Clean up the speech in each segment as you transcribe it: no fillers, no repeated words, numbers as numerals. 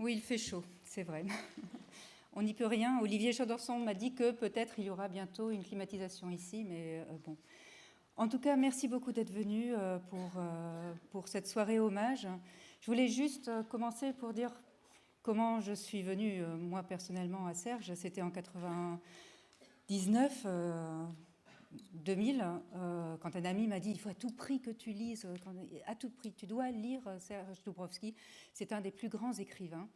Oui, il fait chaud, c'est vrai. On n'y peut rien. Olivier Chaudorson m'a dit que peut-être il y aura bientôt une climatisation ici, mais bon. En tout cas, merci beaucoup d'être venu pour cette soirée hommage. Je voulais juste commencer pour dire comment je suis venue, moi personnellement, à Serge. C'était en 99, 2000, quand un ami m'a dit « il faut à tout prix que tu lises, à tout prix, tu dois lire Serge Dubrovsky, c'est un des plus grands écrivains ».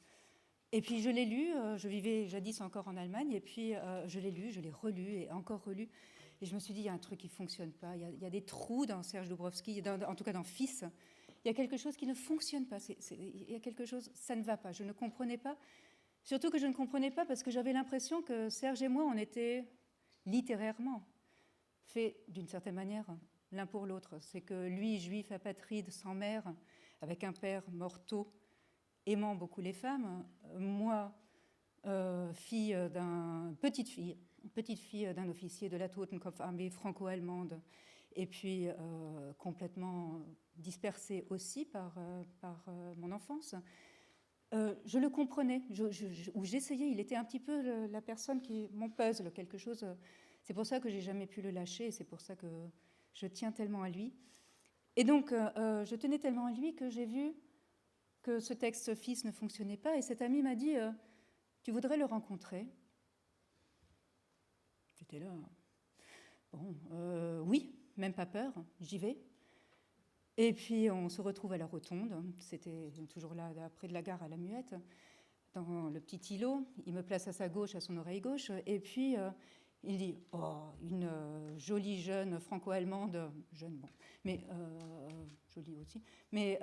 Et puis je l'ai lu, je vivais jadis encore en Allemagne, et puis je l'ai lu, je l'ai relu et encore relu. Et je me suis dit, il y a un truc qui ne fonctionne pas, il y a des trous dans Serge Dubrovsky, en tout cas dans Fils. Il y a quelque chose qui ne fonctionne pas, il y a quelque chose, ça ne va pas. Je ne comprenais pas, surtout que je ne comprenais pas parce que j'avais l'impression que Serge et moi, on était littérairement faits d'une certaine manière l'un pour l'autre. C'est que lui, juif apatride, sans mère, avec un père mort tôt, aimant beaucoup les femmes, moi, petite fille d'un officier de la Totenkopf-Armee franco-allemande, et puis complètement dispersée aussi par mon enfance. Je le comprenais, ou j'essayais, il était un petit peu la personne qui, mon puzzle, quelque chose. C'est pour ça que j'ai jamais pu le lâcher, et c'est pour ça que je tiens tellement à lui. Et donc, je tenais tellement à lui que j'ai vu que ce texte Fils ne fonctionnait pas, et cet ami m'a dit tu voudrais le rencontrer? J'étais là, bon, oui, même pas peur, j'y vais. Et puis on se retrouve à la Rotonde, c'était toujours là, près de la gare à la Muette, dans le petit îlot. Il me place à sa gauche, à son oreille gauche, et puis il dit oh, une jolie jeune franco-allemande, jeune, bon, mais jolie aussi, mais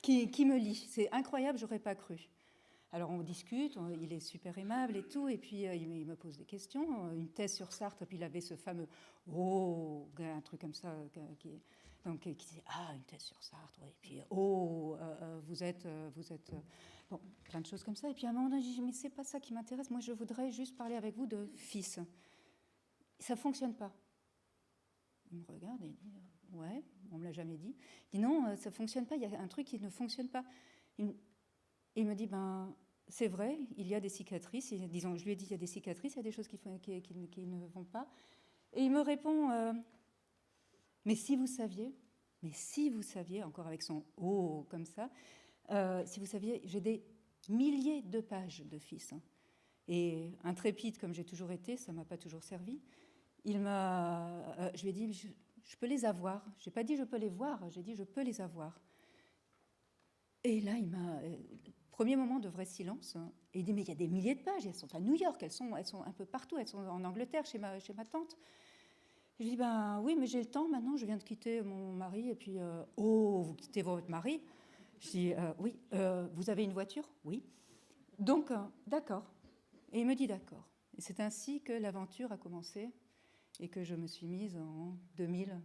qui me lit. C'est incroyable, j'aurais pas cru. Alors on discute, il est super aimable et tout, et puis il me pose des questions, une thèse sur Sartre, puis il avait ce fameux « oh », un truc comme ça, qui disait « ah, une thèse sur Sartre », et puis « oh, vous êtes… Bon, plein de choses comme ça. Et puis à un moment donné, je dis « mais c'est pas ça qui m'intéresse, moi je voudrais juste parler avec vous de Fils ». Ça fonctionne pas. Il me regarde et il dit « ouais, on me l'a jamais dit ». Il dit « non, ça fonctionne pas, il y a un truc qui ne fonctionne pas ». Il me dit, ben, c'est vrai, il y a des cicatrices. Disons, je lui ai dit, il y a des cicatrices, il y a des choses qui ne vont pas. Et il me répond, mais si vous saviez, encore avec son « oh » comme ça, si vous saviez, j'ai des milliers de pages de Fils. Hein. Et intrépide comme j'ai toujours été, ça ne m'a pas toujours servi. Je lui ai dit, je peux les avoir. Je n'ai pas dit je peux les voir, j'ai dit je peux les avoir. Et là, il m'a… Premier moment de vrai silence. Et il dit, mais il y a des milliers de pages, elles sont à New York, elles sont un peu partout, elles sont en Angleterre, chez ma tante. Je lui dis, ben oui, mais j'ai le temps maintenant, je viens de quitter mon mari, et puis, oh, vous quittez votre mari? Je dis, oui, vous avez une voiture? Oui. Donc, d'accord. Et il me dit d'accord. Et c'est ainsi que l'aventure a commencé, et que je me suis mise en 2000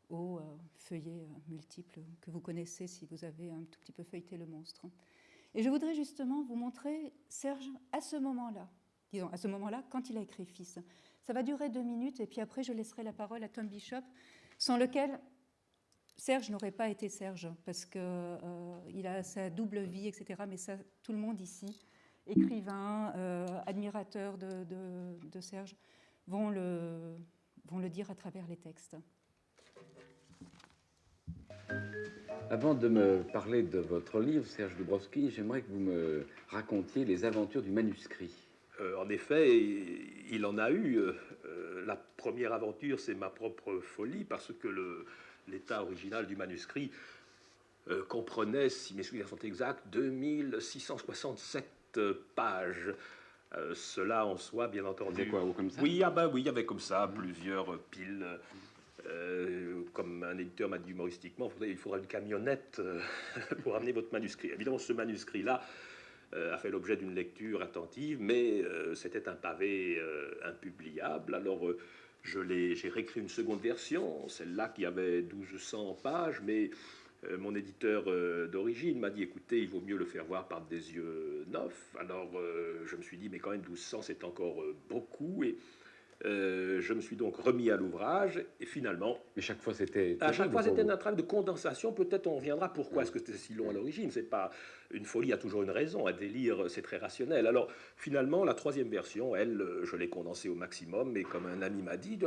aux feuillets multiples que vous connaissez si vous avez un tout petit peu feuilleté Le Monstre. Et je voudrais justement vous montrer Serge à ce moment-là, disons à ce moment-là, quand il a écrit Fils. Ça va durer 2 minutes et puis après je laisserai la parole à Tom Bishop, sans lequel Serge n'aurait pas été Serge, parce qu'il a sa double vie, etc. Mais ça, tout le monde ici, écrivain, admirateur de Serge, vont le dire à travers les textes. Avant de me parler de votre livre, Serge Dubrovsky, j'aimerais que vous me racontiez les aventures du manuscrit. En effet, il en a eu. La première aventure, c'est ma propre folie, parce que l'état original du manuscrit comprenait, si mes souvenirs sont exacts, 2667 pages. Cela en soi, bien entendu. C'est quoi, comme ça? Oui, oui, il y avait comme ça plusieurs piles. Comme un éditeur m'a dit humoristiquement, il faudra une camionnette pour amener votre manuscrit. Évidemment, ce manuscrit-là a fait l'objet d'une lecture attentive, mais c'était un pavé impubliable. Alors, j'ai réécrit une seconde version, celle-là qui avait 1200 pages, mais mon éditeur d'origine m'a dit, écoutez, il vaut mieux le faire voir par des yeux neufs. Alors, je me suis dit, mais quand même, 1200, c'est encore beaucoup, et Je me suis donc remis à l'ouvrage et finalement, Mais chaque fois, c'était à chaque fois, terrible c'était pour un travail de condensation. Peut-être on reviendra pourquoi est-ce que c'était si long à l'origine. C'est pas une folie, il y a toujours une raison. Un délire, c'est très rationnel. Alors finalement, la troisième version, elle, je l'ai condensée au maximum. Et comme un ami m'a dit,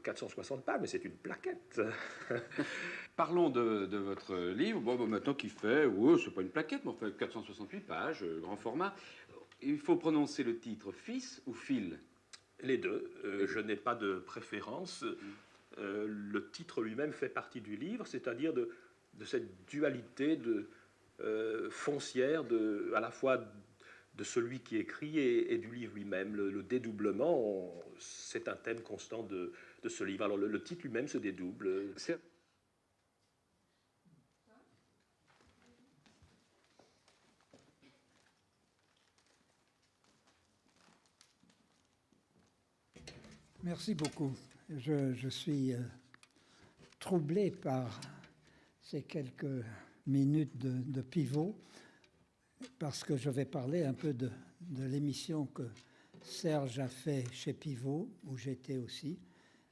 460 pages, mais c'est une plaquette. Parlons de votre livre. Bon, maintenant qu'il fait, ouais, c'est pas une plaquette, mais enfin 468 pages, grand format. Il faut prononcer le titre Fils ou Phil. Les deux. Je n'ai pas de préférence. Le titre lui-même fait partie du livre, c'est-à-dire de cette dualité foncière, à la fois de celui qui écrit et du livre lui-même. Le dédoublement, c'est un thème constant de ce livre. Alors le titre lui-même se dédouble. Merci beaucoup. Je suis troublé par ces quelques minutes de pivot parce que je vais parler un peu de l'émission que Serge a fait chez Pivot, où j'étais aussi,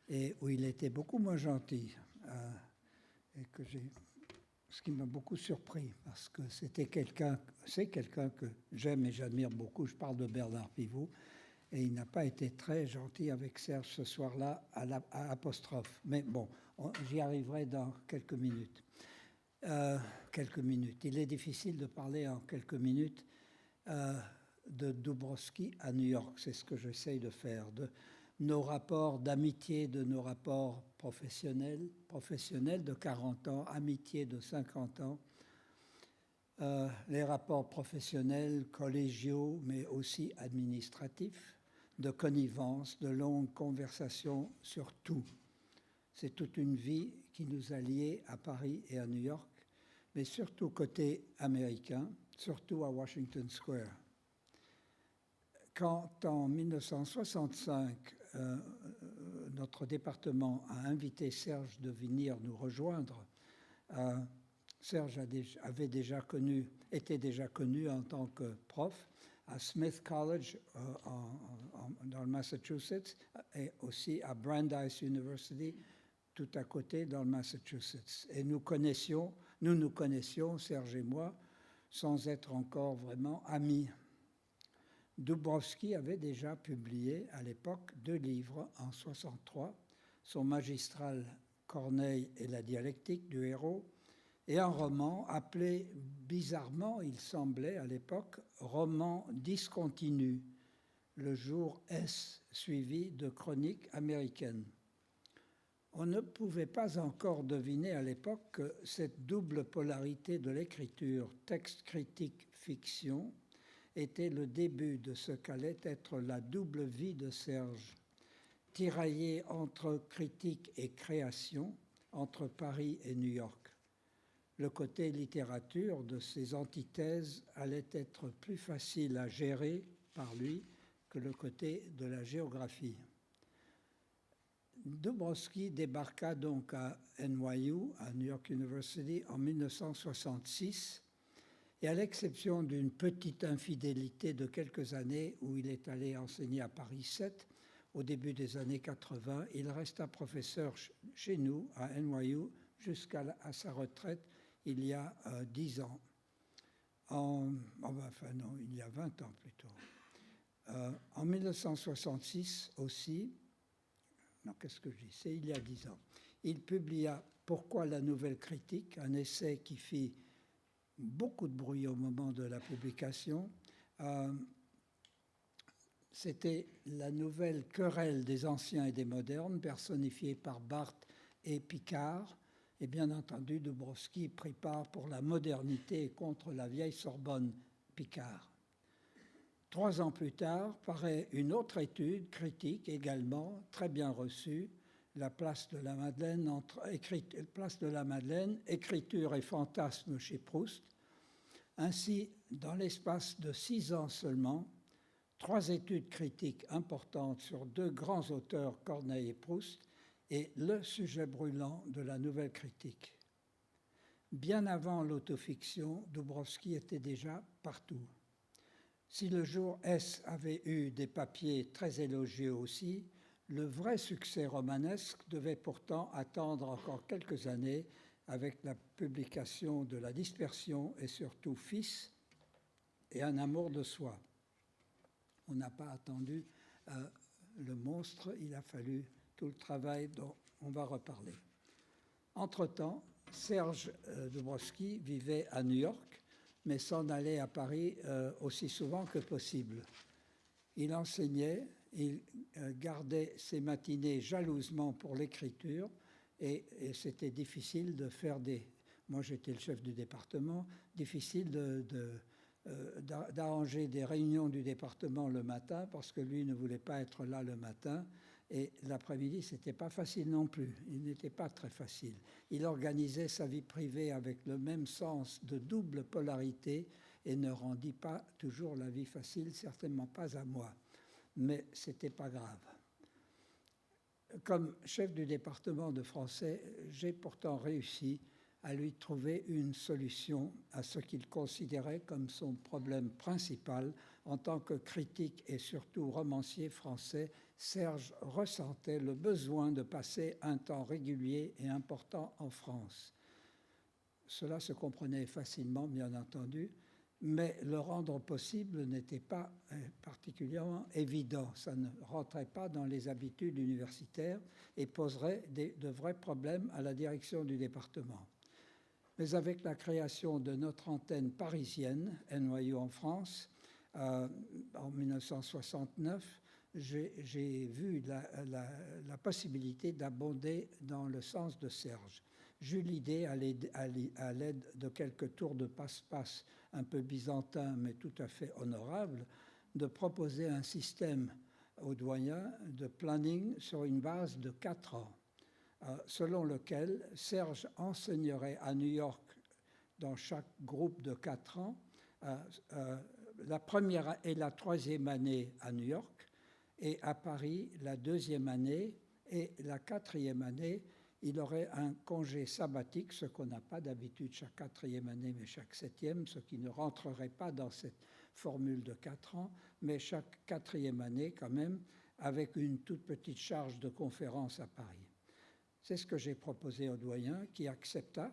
et où il était beaucoup moins gentil. Et ce qui m'a beaucoup surpris, parce que c'est quelqu'un que j'aime et j'admire beaucoup. Je parle de Bernard Pivot. Et il n'a pas été très gentil avec Serge ce soir-là à apostrophe. Mais bon, j'y arriverai dans quelques minutes. Il est difficile de parler en quelques minutes de Dubrovsky à New York. C'est ce que j'essaye de faire. De nos rapports d'amitié, de nos rapports professionnels de 40 ans, amitié de 50 ans. Les rapports professionnels, collégiaux, mais aussi administratifs, de connivence, de longues conversations sur tout. C'est toute une vie qui nous a liés à Paris et à New York, mais surtout côté américain, surtout à Washington Square. Quand en 1965, notre département a invité Serge de venir nous rejoindre, Serge était déjà connu en tant que prof à Smith College dans le Massachusetts et aussi à Brandeis University tout à côté dans le Massachusetts. Et nous nous connaissions, Serge et moi, sans être encore vraiment amis. Dubrovsky avait déjà publié à l'époque 2 livres en 1963, son magistral Corneille et la dialectique du héros, et un roman appelé bizarrement, il semblait à l'époque, roman discontinu, le jour S, suivi de chroniques américaines. On ne pouvait pas encore deviner à l'époque que cette double polarité de l'écriture, texte critique, fiction, était le début de ce qu'allait être la double vie de Serge, tiraillé entre critique et création, entre Paris et New York. Le côté littérature de ces antithèses allait être plus facile à gérer par lui que le côté de la géographie. Dubrovsky débarqua donc à NYU, à New York University, en 1966, et à l'exception d'une petite infidélité de quelques années où il est allé enseigner à Paris 7, au début des années 80, il resta professeur chez nous, à NYU, jusqu'à sa retraite il y a 10 ans. Il y a 20 ans plutôt. En 1966 aussi, c'est il y a 10 ans, il publia « Pourquoi la nouvelle critique ?», un essai qui fit beaucoup de bruit au moment de la publication. C'était la nouvelle querelle des anciens et des modernes, personnifiée par Barthes et Picard. Et bien entendu, Dubrovsky prit part pour la modernité et contre la vieille Sorbonne, Picard. 3 ans plus tard, paraît une autre étude critique également très bien reçue, La place de la Madeleine, écriture et fantasme chez Proust. Ainsi, dans l'espace de 6 ans seulement, 3 études critiques importantes sur 2 grands auteurs, Corneille et Proust, et le sujet brûlant de la nouvelle critique. Bien avant l'autofiction, Dubrovsky était déjà partout. Si le jour S avait eu des papiers très élogieux aussi, Le vrai succès romanesque devait pourtant attendre encore quelques années avec la publication de La Dispersion et surtout Fils et Un amour de soi. On n'a pas attendu le monstre, il a fallu tout le travail dont on va reparler. Entre-temps, Serge Dubrovsky vivait à New York, mais s'en allait à Paris aussi souvent que possible. Il enseignait, il gardait ses matinées jalousement pour l'écriture et c'était difficile de faire des... Moi, j'étais le chef du département, difficile d'arranger des réunions du département le matin parce que lui ne voulait pas être là le matin et l'après-midi, ce n'était pas facile non plus. Il n'était pas très facile. Il organisait sa vie privée avec le même sens de double polarité et ne rendit pas toujours la vie facile, certainement pas à moi. Mais ce n'était pas grave. Comme chef du département de français, j'ai pourtant réussi à lui trouver une solution à ce qu'il considérait comme son problème principal. En tant que critique et surtout romancier français, Serge ressentait le besoin de passer un temps régulier et important en France. Cela se comprenait facilement, bien entendu, mais le rendre possible n'était pas particulièrement évident. Ça ne rentrait pas dans les habitudes universitaires et poserait de vrais problèmes à la direction du département. Mais avec la création de notre antenne parisienne, NYU en France, en 1969, j'ai vu la possibilité d'abonder dans le sens de Serge. J'eus l'idée, à l'aide de quelques tours de passe-passe un peu byzantins, mais tout à fait honorables, de proposer un système aux doyens de planning sur une base de 4 ans. Selon lequel Serge enseignerait à New York dans chaque groupe de 4 ans, la première et la troisième année à New York, et à Paris la deuxième année, et la quatrième année, il aurait un congé sabbatique, ce qu'on n'a pas d'habitude chaque quatrième année, mais chaque septième, ce qui ne rentrerait pas dans cette formule de 4 ans, mais chaque quatrième année quand même, avec une toute petite charge de conférence à Paris. C'est ce que j'ai proposé au doyen, qui accepta,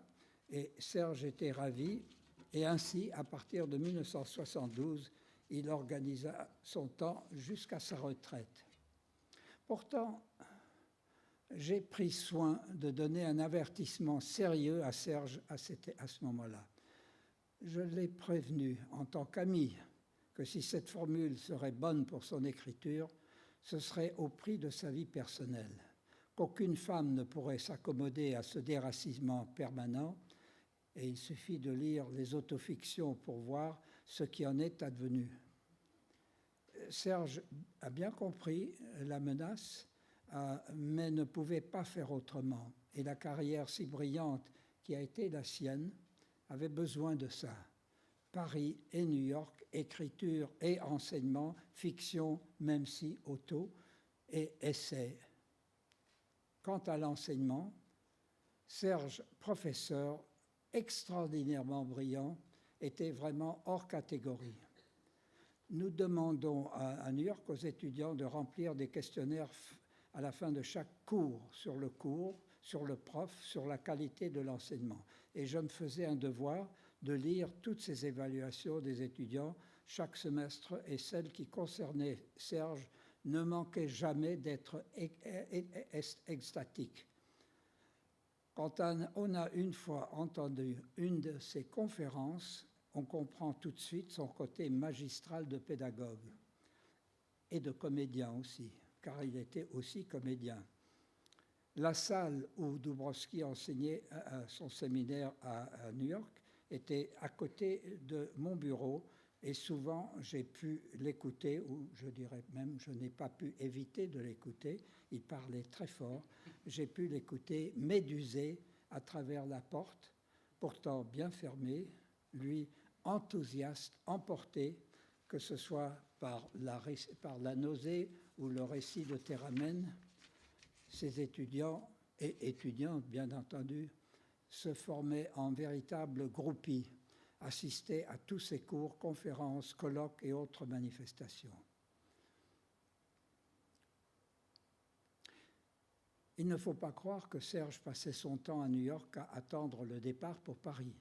et Serge était ravi. Et ainsi, à partir de 1972, il organisa son temps jusqu'à sa retraite. Pourtant, j'ai pris soin de donner un avertissement sérieux à Serge à ce moment-là. Je l'ai prévenu en tant qu'ami que si cette formule serait bonne pour son écriture, ce serait au prix de sa vie personnelle, qu'aucune femme ne pourrait s'accommoder à ce déracinement permanent, et il suffit de lire les autofictions pour voir ce qui en est advenu. Serge a bien compris la menace, mais ne pouvait pas faire autrement. Et la carrière si brillante qui a été la sienne avait besoin de ça. Paris et New York, écriture et enseignement, fiction, même si auto, et essai. Quant à l'enseignement, Serge, professeur extraordinairement brillant, était vraiment hors catégorie. Nous demandons à New York aux étudiants de remplir des questionnaires à la fin de chaque cours, sur le prof, sur la qualité de l'enseignement. Et je me faisais un devoir de lire toutes ces évaluations des étudiants chaque semestre, et celles qui concernaient Serge ne manquaient jamais d'être extatiques. Quand on a une fois entendu une de ses conférences, on comprend tout de suite son côté magistral de pédagogue et de comédien aussi, car il était aussi comédien. La salle où Dubrovsky enseignait son séminaire à New York était à côté de mon bureau, et souvent j'ai pu l'écouter, ou je dirais même je n'ai pas pu éviter de l'écouter. Il parlait très fort. J'ai pu l'écouter médusé à travers la porte, pourtant bien fermée, lui enthousiaste, emporté, que ce soit par la nausée ou le récit de Théramène. Ses étudiants et étudiantes, bien entendu, se formaient en véritables groupies, assistaient à tous ses cours, conférences, colloques et autres manifestations. Il ne faut pas croire que Serge passait son temps à New York à attendre le départ pour Paris.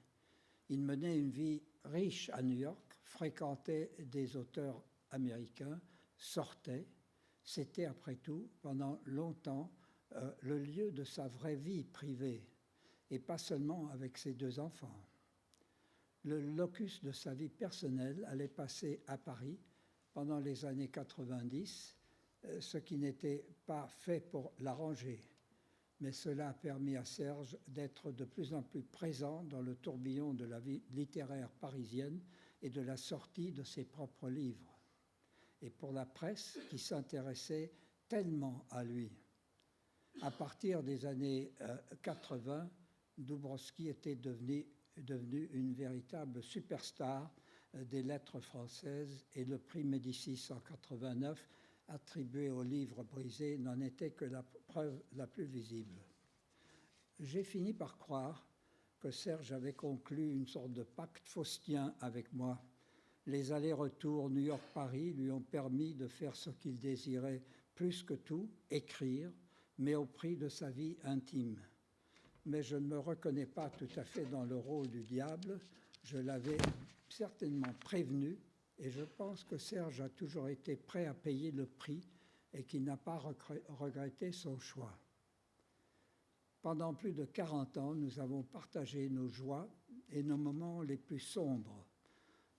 Il menait une vie riche à New York, fréquentait des auteurs américains, sortait. C'était, après tout, pendant longtemps, le lieu de sa vraie vie privée, et pas seulement avec ses 2 enfants. Le locus de sa vie personnelle allait passer à Paris pendant les années 90, ce qui n'était pas fait pour l'arranger. Mais cela a permis à Serge d'être de plus en plus présent dans le tourbillon de la vie littéraire parisienne et de la sortie de ses propres livres. Et pour la presse qui s'intéressait tellement à lui. À partir des années 80, Dubrovsky était devenu une véritable superstar des lettres françaises et le prix Médicis en 89, attribué au livre brisé, n'en était que la preuve la plus visible. J'ai fini par croire que Serge avait conclu une sorte de pacte faustien avec moi. Les allers-retours New York-Paris lui ont permis de faire ce qu'il désirait plus que tout, écrire, mais au prix de sa vie intime. Mais je ne me reconnais pas tout à fait dans le rôle du diable. Je l'avais certainement prévenu, et je pense que Serge a toujours été prêt à payer le prix et qu'il n'a pas regretté son choix. Pendant plus de 40 ans, nous avons partagé nos joies et nos moments les plus sombres.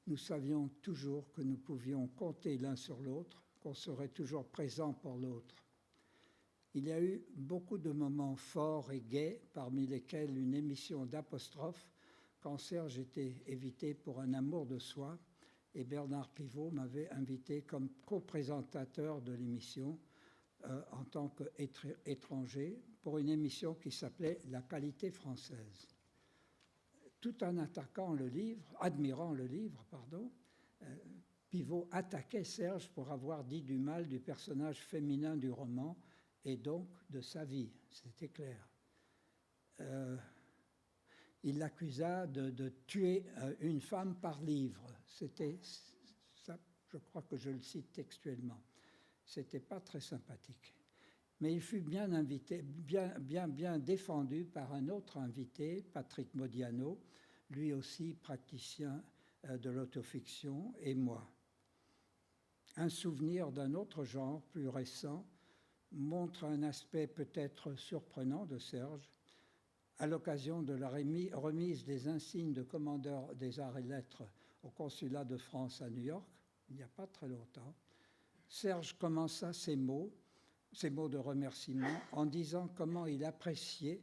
Nous savions toujours que nous pouvions compter l'un sur l'autre, qu'on serait toujours présent pour l'autre. Il y a eu beaucoup de moments forts et gais, parmi lesquels une émission d'apostrophe, quand Serge était évité pour un amour de soi, et Bernard Pivot m'avait invité comme co-présentateur de l'émission en tant qu'étranger pour une émission qui s'appelait « La qualité française ». Tout en admirant le livre, Pivot attaquait Serge pour avoir dit du mal du personnage féminin du roman et donc de sa vie, c'était clair. Il l'accusa de tuer une femme par livre. C'était ça, je crois que je le cite textuellement. C'était pas très sympathique. Mais il fut bien invité, bien défendu par un autre invité, Patrick Modiano, lui aussi praticien de l'autofiction, et moi. Un souvenir d'un autre genre, plus récent, montre un aspect peut-être surprenant de Serge. À l'occasion de la remise des insignes de commandeur des arts et lettres au consulat de France à New York, il n'y a pas très longtemps, Serge commença ses mots de remerciement en disant comment il appréciait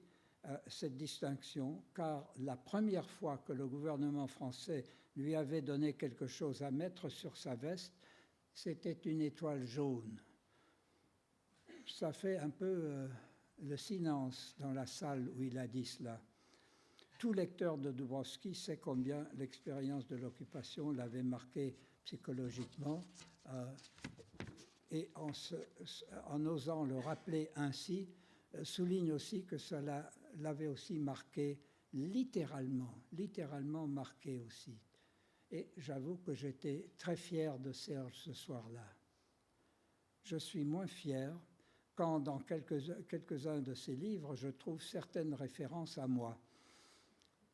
cette distinction, car la première fois que le gouvernement français lui avait donné quelque chose à mettre sur sa veste, c'était une étoile jaune. Ça fait un peu le silence dans la salle où il a dit cela. Tout lecteur de Dubrovsky sait combien l'expérience de l'occupation l'avait marqué psychologiquement, et en osant le rappeler ainsi, souligne aussi que cela l'avait aussi marqué littéralement marqué aussi. Et j'avoue que j'étais très fier de Serge ce soir-là. Je suis moins fier quand dans quelques-uns de ses livres, je trouve certaines références à moi.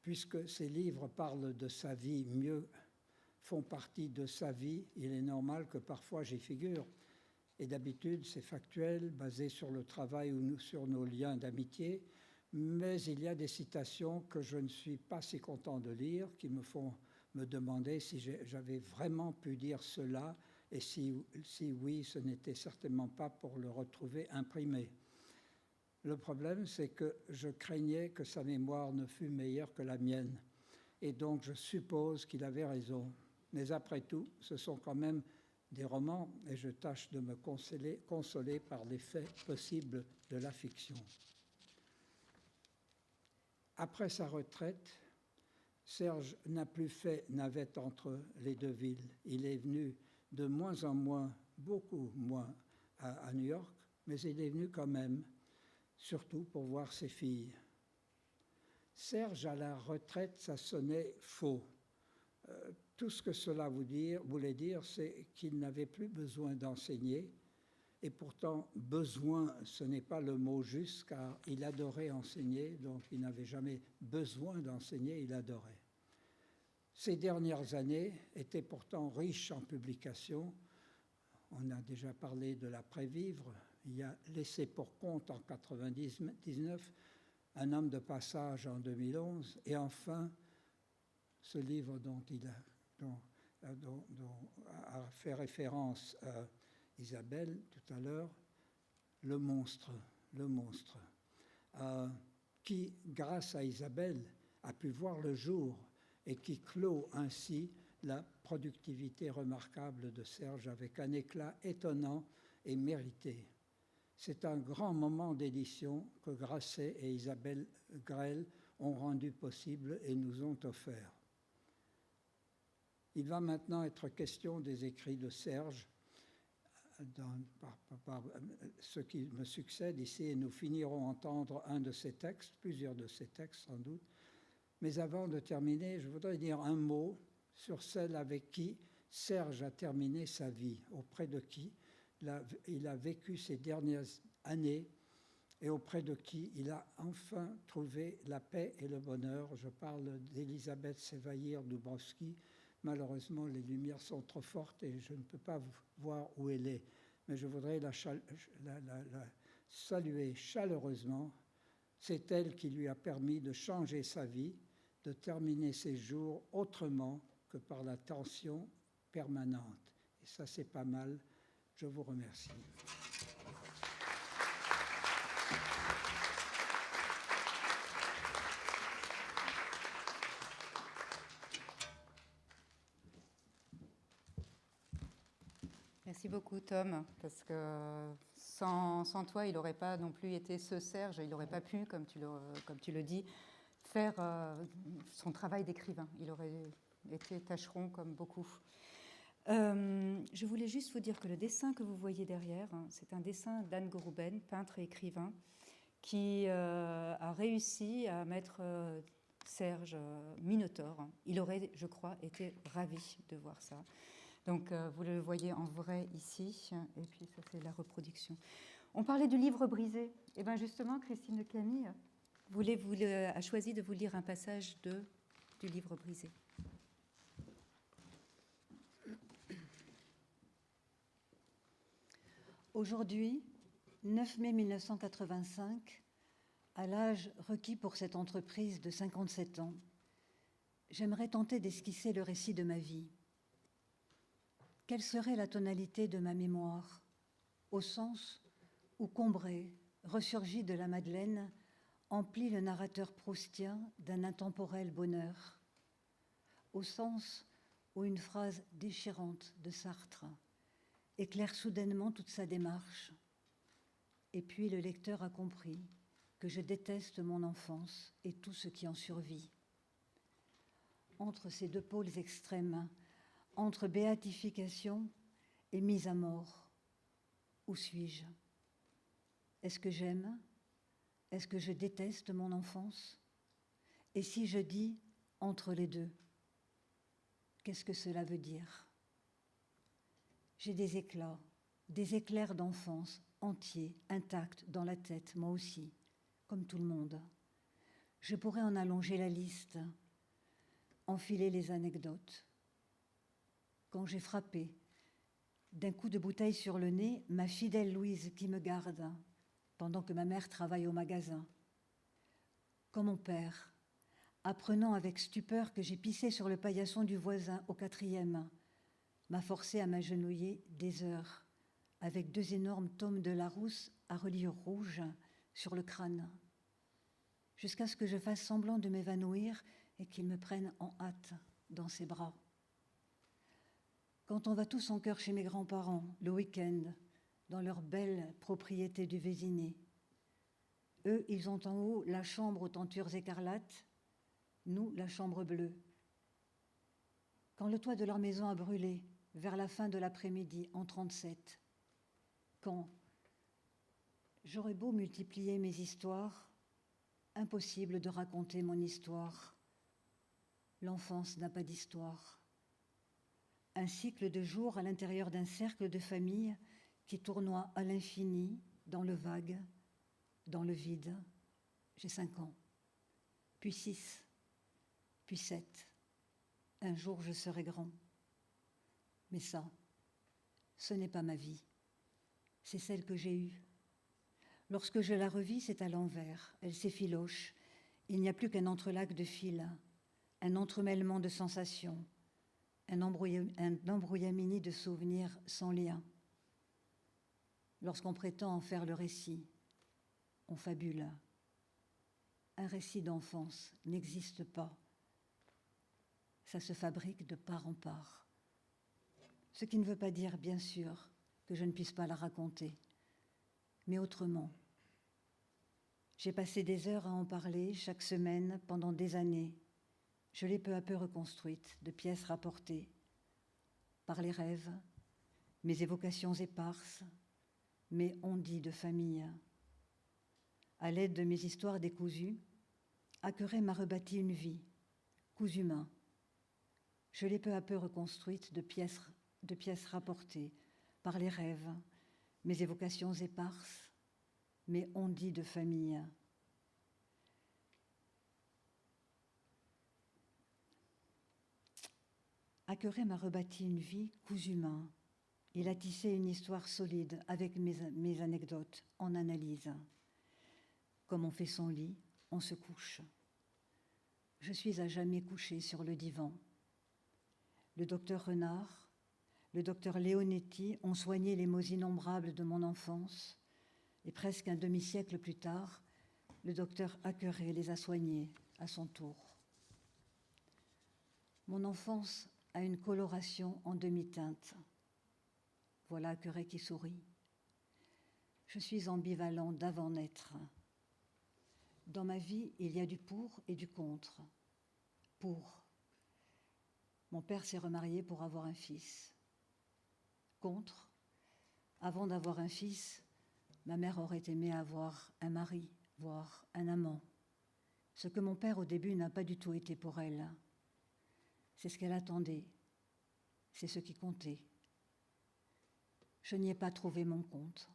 Puisque ces livres parlent de sa vie, font partie de sa vie, il est normal que parfois j'y figure. Et d'habitude, c'est factuel, basé sur le travail ou sur nos liens d'amitié, mais il y a des citations que je ne suis pas si content de lire, qui me font me demander si j'avais vraiment pu dire cela, et si oui, ce n'était certainement pas pour le retrouver imprimé. Le problème, c'est que je craignais que sa mémoire ne fût meilleure que la mienne, et donc je suppose qu'il avait raison. Mais après tout, ce sont quand même des romans, et je tâche de me consoler par les faits possibles de la fiction. Après sa retraite, Serge n'a plus fait navette entre les deux villes. Il est venu de moins en moins, beaucoup moins, à New York, mais il est venu quand même, surtout pour voir ses filles. Serge à la retraite, ça sonnait faux. Tout ce que cela voulait dire, c'est qu'il n'avait plus besoin d'enseigner, Et pourtant, besoin, ce n'est pas le mot juste, car il adorait enseigner, donc il n'avait jamais besoin d'enseigner, il adorait. Ces dernières années étaient pourtant riches en publications. On a déjà parlé de l'après-vivre. Il y a Laissé pour compte en 1999, Un homme de passage en 2011, et enfin, ce livre dont a fait référence Isabelle tout à l'heure, Le monstre, qui, grâce à Isabelle, a pu voir le jour et qui clôt ainsi la productivité remarquable de Serge avec un éclat étonnant et mérité. C'est un grand moment d'édition que Grasset et Isabelle Grell ont rendu possible et nous ont offert. Il va maintenant être question des écrits de Serge, par ceux qui me succèdent ici, et nous finirons entendre un de ses textes, plusieurs de ses textes sans doute. Mais avant de terminer, je voudrais dire un mot sur celle avec qui Serge a terminé sa vie, auprès de qui il a vécu ces dernières années et auprès de qui il a enfin trouvé la paix et le bonheur. Je parle d'Elisabeth Sévaillère-Dubrovsky. Malheureusement, les lumières sont trop fortes et je ne peux pas voir où elle est. Mais je voudrais la saluer chaleureusement. C'est elle qui lui a permis de changer sa vie, de terminer ses jours autrement que par la tension permanente. Et ça, c'est pas mal. Je vous remercie. Merci beaucoup, Tom, parce que sans toi, il n'aurait pas non plus été ce Serge, il n'aurait pas pu, comme tu le dis, faire son travail d'écrivain. Il aurait été tâcheron comme beaucoup. Je voulais juste vous dire que le dessin que vous voyez derrière, c'est un dessin d'Anne Gorouben, peintre et écrivain, qui a réussi à mettre Serge Minotaure. Il aurait, je crois, été ravi de voir ça. Donc, vous le voyez en vrai ici, et puis ça, c'est la reproduction. On parlait du livre brisé. Et bien justement, Christine de Camille a choisi de vous lire un passage du livre brisé. Aujourd'hui, 9 mai 1985, à l'âge requis pour cette entreprise de 57 ans, j'aimerais tenter d'esquisser le récit de ma vie. Quelle serait la tonalité de ma mémoire, au sens où Combray, ressurgi de la Madeleine, emplit le narrateur proustien d'un intemporel bonheur, au sens où une phrase déchirante de Sartre éclaire soudainement toute sa démarche, et puis le lecteur a compris que je déteste mon enfance et tout ce qui en survit. Entre ces deux pôles extrêmes, entre béatification et mise à mort, où suis-je? Est-ce que j'aime? Est-ce que je déteste mon enfance? Et si je dis entre les deux, qu'est-ce que cela veut dire? J'ai des éclairs d'enfance entiers, intacts dans la tête, moi aussi, comme tout le monde. Je pourrais en allonger la liste, enfiler les anecdotes. Quand j'ai frappé d'un coup de bouteille sur le nez ma fidèle Louise qui me garde pendant que ma mère travaille au magasin. Quand mon père, apprenant avec stupeur que j'ai pissé sur le paillasson du voisin au 4e, m'a forcé à m'agenouiller des heures avec 2 énormes tomes de Larousse à reliure rouge sur le crâne, jusqu'à ce que je fasse semblant de m'évanouir et qu'il me prenne en hâte dans ses bras. Quand on va tous en chœur chez mes grands-parents, le week-end, dans leur belle propriété du Vésiné. Eux, ils ont en haut la chambre aux tentures écarlates, nous, la chambre bleue. Quand le toit de leur maison a brûlé, vers la fin de l'après-midi, en 1937, quand j'aurais beau multiplier mes histoires, impossible de raconter mon histoire. L'enfance n'a pas d'histoire. Un cycle de jours à l'intérieur d'un cercle de famille qui tournoie à l'infini, dans le vague, dans le vide. J'ai 5 ans, puis 6, puis 7. Un jour, je serai grand. Mais ça, ce n'est pas ma vie. C'est celle que j'ai eue. Lorsque je la revis, c'est à l'envers. Elle s'effiloche. Il n'y a plus qu'un entrelac de fils, un entremêlement de sensations, un embrouillamini de souvenirs sans lien. Lorsqu'on prétend en faire le récit, on fabule. Un récit d'enfance n'existe pas. Ça se fabrique de part en part. Ce qui ne veut pas dire, bien sûr, que je ne puisse pas la raconter, mais autrement. J'ai passé des heures à en parler chaque semaine pendant des années. Je l'ai peu à peu reconstruite, de pièces rapportées, par les rêves, mes évocations éparses, mes on-dit de famille. À l'aide de mes histoires décousues, Haquerets m'a rebâti une vie, cousu main. Je l'ai peu à peu reconstruite de pièces rapportées, par les rêves, mes évocations éparses, mes on-dit de famille. Haquerets m'a rebâti une vie cousu main. Il a tissé une histoire solide avec mes anecdotes en analyse. Comme on fait son lit, on se couche. Je suis à jamais couchée sur le divan. Le docteur Renard, le docteur Leonetti ont soigné les maux innombrables de mon enfance, et presque un demi-siècle plus tard, le docteur Haquerets les a soignés à son tour. Mon enfance a une coloration en demi-teinte. Voilà Haquerets qui sourit. Je suis ambivalent d'avant naître. Dans ma vie, il y a du pour et du contre. Pour. Mon père s'est remarié pour avoir un fils. Contre. Avant d'avoir un fils, ma mère aurait aimé avoir un mari, voire un amant. Ce que mon père au début n'a pas du tout été pour elle. C'est ce qu'elle attendait. C'est ce qui comptait. Je n'y ai pas trouvé mon compte.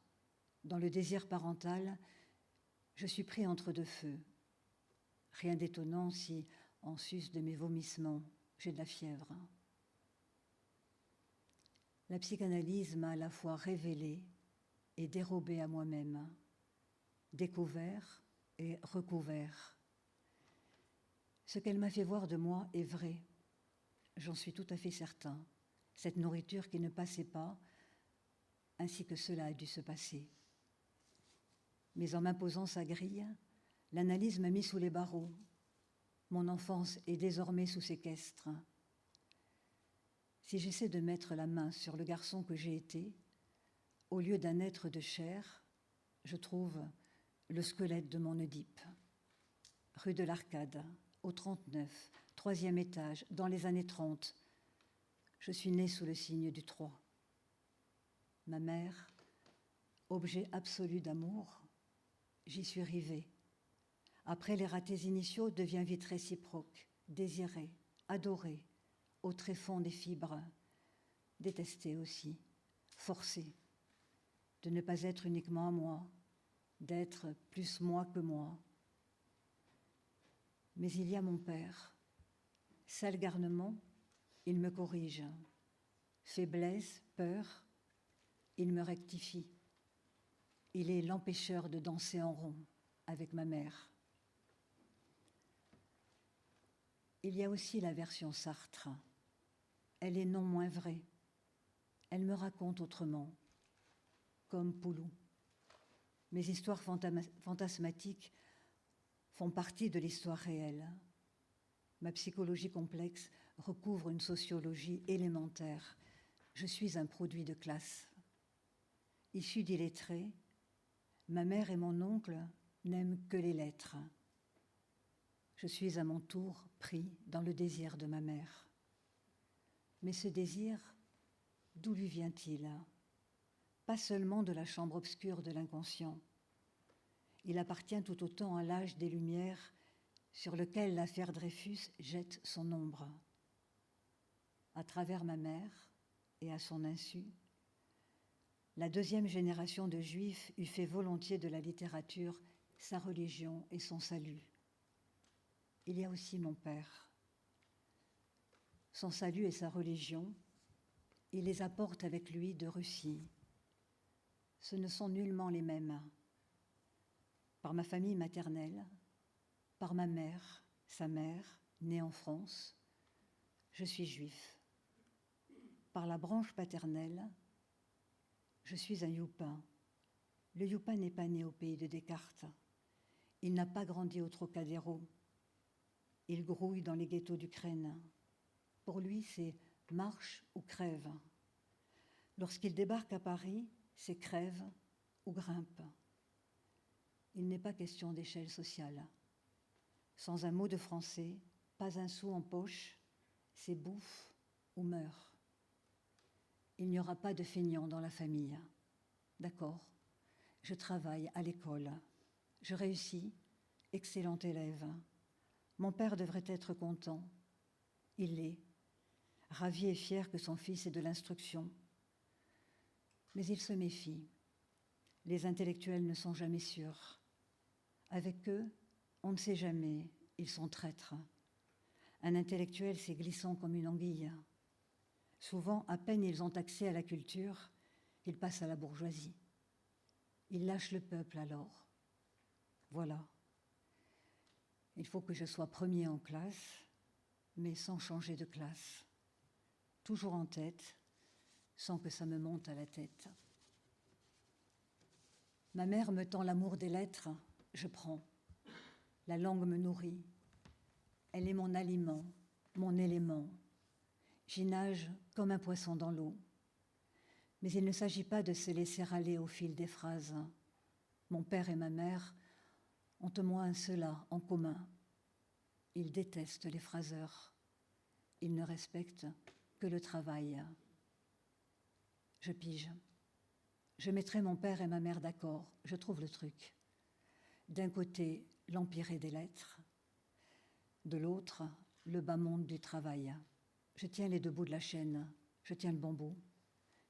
Dans le désir parental, je suis pris entre deux feux. Rien d'étonnant si, en sus de mes vomissements, j'ai de la fièvre. La psychanalyse m'a à la fois révélé et dérobé à moi-même, découvert et recouvert. Ce qu'elle m'a fait voir de moi est vrai. J'en suis tout à fait certain. Cette nourriture qui ne passait pas, ainsi que cela a dû se passer. Mais en m'imposant sa grille, l'analyse m'a mis sous les barreaux. Mon enfance est désormais sous séquestre. Si j'essaie de mettre la main sur le garçon que j'ai été, au lieu d'un être de chair, je trouve le squelette de mon Oedipe. Rue de l'Arcade, au 39, 3e étage, dans les années 30. Je suis née sous le signe du 3. Ma mère, objet absolu d'amour, j'y suis rivée. Après les ratés initiaux, devient vite réciproque, désirée, adorée, au tréfonds des fibres, détestée aussi, forcée de ne pas être uniquement à moi, d'être plus moi que moi. Mais il y a mon père. Sale garnement, il me corrige. Faiblesse, peur, il me rectifie. Il est l'empêcheur de danser en rond avec ma mère. Il y a aussi la version Sartre. Elle est non moins vraie. Elle me raconte autrement, comme Poulou. Mes histoires fantasmatiques font partie de l'histoire réelle. Ma psychologie complexe recouvre une sociologie élémentaire. Je suis un produit de classe. Issu d'illettrés, ma mère et mon oncle n'aiment que les lettres. Je suis à mon tour pris dans le désir de ma mère. Mais ce désir, d'où lui vient-il ? Pas seulement de la chambre obscure de l'inconscient. Il appartient tout autant à l'âge des Lumières sur lequel l'affaire Dreyfus jette son ombre. À travers ma mère et à son insu, la deuxième génération de Juifs eût fait volontiers de la littérature sa religion et son salut. Il y a aussi mon père. Son salut et sa religion, il les apporte avec lui de Russie. Ce ne sont nullement les mêmes. Par ma famille maternelle, par ma mère, sa mère, née en France, je suis juif. Par la branche paternelle, je suis un Youpin. Le Youpin n'est pas né au pays de Descartes. Il n'a pas grandi au Trocadéro. Il grouille dans les ghettos d'Ukraine. Pour lui, c'est marche ou crève. Lorsqu'il débarque à Paris, c'est crève ou grimpe. Il n'est pas question d'échelle sociale. Sans un mot de français, pas un sou en poche, c'est bouffe ou meurt. Il n'y aura pas de feignant dans la famille. D'accord, je travaille à l'école. Je réussis, excellent élève. Mon père devrait être content. Il l'est, ravi et fier que son fils ait de l'instruction. Mais il se méfie. Les intellectuels ne sont jamais sûrs. Avec eux, on ne sait jamais, ils sont traîtres. Un intellectuel, c'est glissant comme une anguille. Souvent, à peine ils ont accès à la culture, ils passent à la bourgeoisie. Ils lâchent le peuple alors. Voilà. Il faut que je sois premier en classe, mais sans changer de classe. Toujours en tête, sans que ça me monte à la tête. Ma mère me tend l'amour des lettres, je prends. La langue me nourrit. Elle est mon aliment, mon élément. J'y nage comme un poisson dans l'eau. Mais il ne s'agit pas de se laisser aller au fil des phrases. Mon père et ma mère ont au moins cela en commun. Ils détestent les phraseurs. Ils ne respectent que le travail. Je pige. Je mettrai mon père et ma mère d'accord. Je trouve le truc. D'un côté, l'empirée des lettres. De l'autre, le bas monde du travail. Je tiens les deux bouts de la chaîne. Je tiens le bon bout.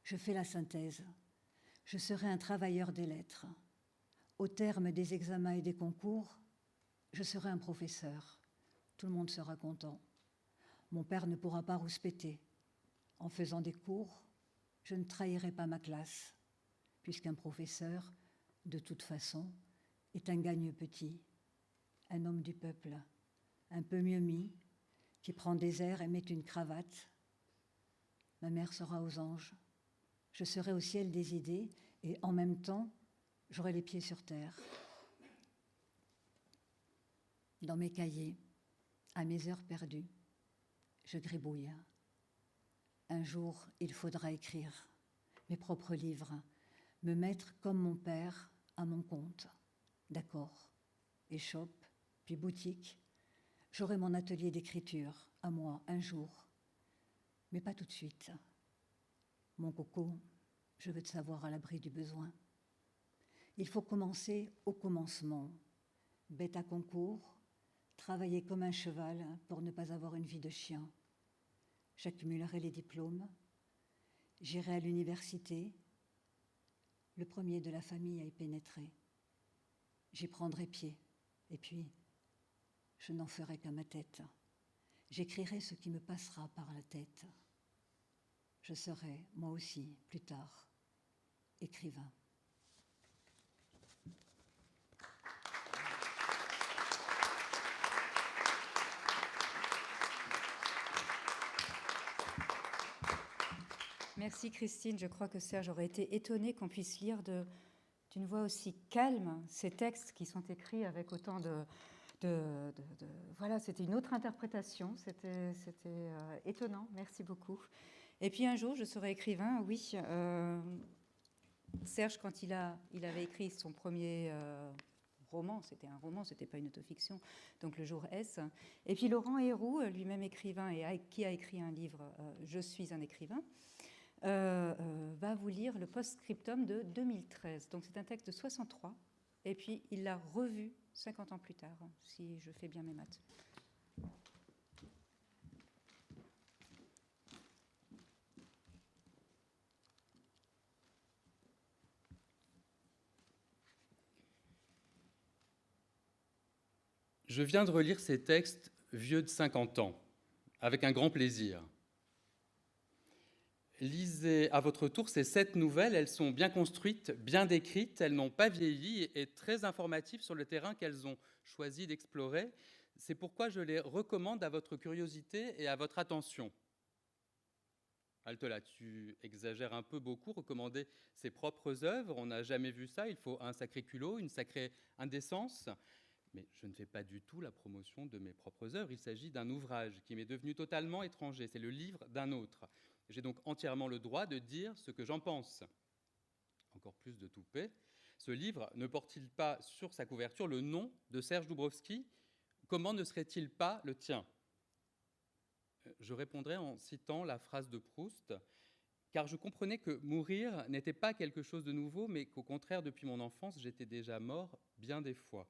Je fais la synthèse. Je serai un travailleur des lettres. Au terme des examens et des concours, je serai un professeur. Tout le monde sera content. Mon père ne pourra pas rouspéter. En faisant des cours, je ne trahirai pas ma classe, puisqu'un professeur, de toute façon, est un gagne-petit, un homme du peuple, un peu mieux mis, qui prend des airs et met une cravate. Ma mère sera aux anges. Je serai au ciel des idées et en même temps, j'aurai les pieds sur terre. Dans mes cahiers, à mes heures perdues, je gribouille. Un jour, il faudra écrire mes propres livres, me mettre comme mon père à mon compte. D'accord. Échoppe, puis boutique. J'aurai mon atelier d'écriture, à moi, un jour. Mais pas tout de suite. Mon coco, je veux te savoir à l'abri du besoin. Il faut commencer au commencement. Bête à concours, travailler comme un cheval pour ne pas avoir une vie de chien. J'accumulerai les diplômes. J'irai à l'université, le premier de la famille à y pénétrer. J'y prendrai pied, et puis je n'en ferai qu'à ma tête. J'écrirai ce qui me passera par la tête. Je serai, moi aussi, plus tard, écrivain. Merci Christine. Je crois que Serge aurait été étonné qu'on puisse lire d'une voix aussi calme ces textes qui sont écrits avec autant voilà, c'était une autre interprétation. C'était étonnant. Merci beaucoup. Et puis un jour, je serai écrivain. Oui, Serge, quand il avait écrit son premier roman, c'était un roman, c'était pas une autofiction, donc Le Jour S. Et puis Laurent Héroux, lui-même écrivain et qui a écrit un livre, Je suis un écrivain, va vous lire le post-scriptum de 2013. Donc c'est un texte de 63, et puis il l'a revu 50 ans plus tard, si je fais bien mes maths. Je viens de relire ces textes vieux de 50 ans, avec un grand plaisir. Lisez à votre tour ces 7 nouvelles, elles sont bien construites, bien décrites, elles n'ont pas vieilli et très informatives sur le terrain qu'elles ont choisi d'explorer. C'est pourquoi je les recommande à votre curiosité et à votre attention. Halte là, tu exagères un peu beaucoup, recommander ses propres œuvres, on n'a jamais vu ça, il faut un sacré culot, une sacrée indécence. Mais je ne fais pas du tout la promotion de mes propres œuvres, il s'agit d'un ouvrage qui m'est devenu totalement étranger, c'est le livre d'un autre. J'ai donc entièrement le droit de dire ce que j'en pense. Encore plus de toupet. Ce livre ne porte-t-il pas sur sa couverture le nom de Serge Doubrovski? Comment ne serait-il pas le tien? Je répondrai en citant la phrase de Proust, car je comprenais que mourir n'était pas quelque chose de nouveau, mais qu'au contraire, depuis mon enfance, j'étais déjà mort bien des fois.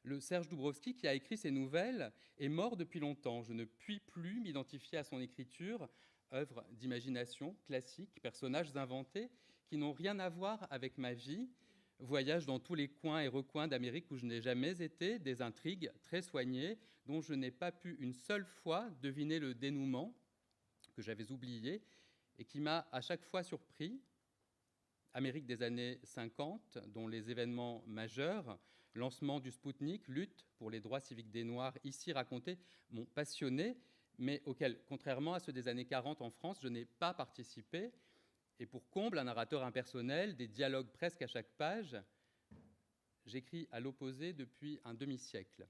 Le Serge Doubrovski qui a écrit ces nouvelles est mort depuis longtemps. Je ne puis plus m'identifier à son écriture, œuvre d'imagination classique, personnages inventés qui n'ont rien à voir avec ma vie, voyage dans tous les coins et recoins d'Amérique où je n'ai jamais été, des intrigues très soignées dont je n'ai pas pu une seule fois deviner le dénouement, que j'avais oublié et qui m'a à chaque fois surpris. Amérique des années 50, dont les événements majeurs, lancement du Spoutnik, lutte pour les droits civiques des Noirs, ici racontés, m'ont passionné, mais auxquels, contrairement à ceux des années 40 en France, je n'ai pas participé. Et pour comble, un narrateur impersonnel, des dialogues presque à chaque page, j'écris à l'opposé depuis un demi-siècle.